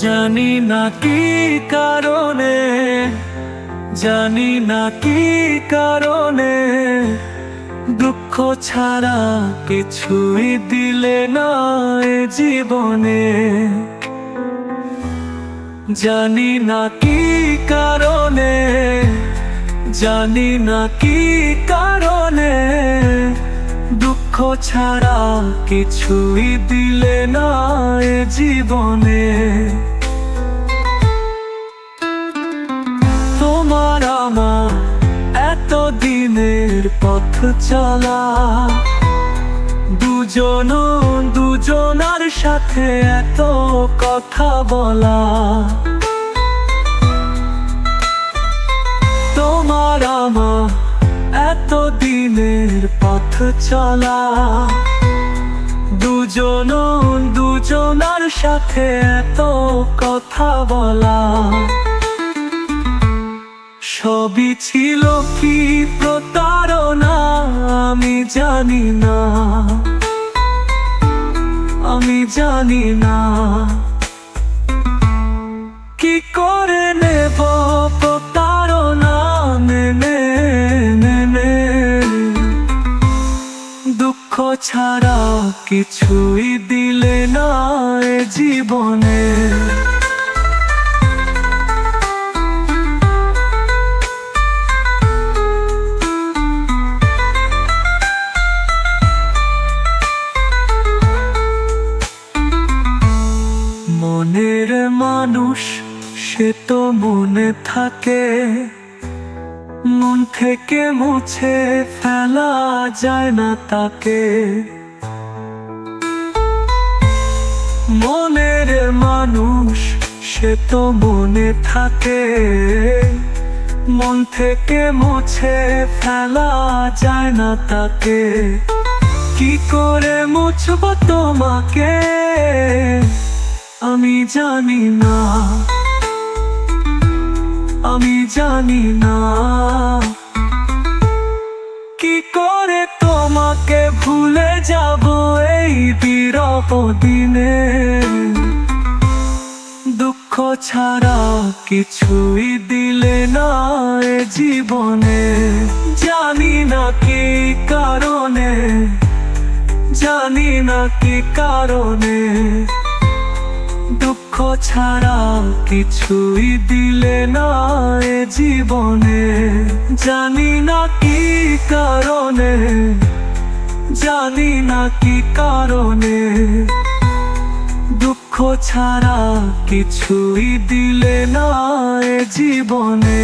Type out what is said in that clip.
জানি না কি কারণে, জানি না কি কারণে দুঃখ ছাড়া কিছুই দিলে না এ জীবনে। জানি না কি কারণে, জানি না কি কারণে দুঃখ ছাড়া কিছুই দিলে না এ জীবনে। তোমার আমার এত দিনের পথ চলা, দুজনার সাথে এত কথা বলা। তোমার আমার এত দিনের পথ চলা, দুজনার সাথে এত কথা বলা। সবই ছিল কি প্রতারণা আমি জানি না, আমি জানি না। কি করে নেব প্রতারণা মেনে, দুঃখ ছাড়া কিছুই দিলে না এ জীবনে। মনের মানুষ সে তো মনে থাকে, মন থেকে মুছে ফেলা যায় না তাকে। মনের মানুষ সে তো মনে থাকে, মন থেকে মুছে ফেলা যায় না তাকে। কি করে মুছব তোমাকে আমি জানি না, আমি জানি না। কি করে তোমাকে ভুলে যাব এই বিরহ দিনে। দুঃখ ছাড়া কিছুই দিলে না এ জীবনে। জানি না কি কারণে, জানি না কি কারণে দুঃখ ছাড়া কিছুই দিলে না এ জীবনে। জানি না কি কারণে, জানি না কি কারণে দুঃখ ছাড়া কিছুই দিলে না এ জীবনে।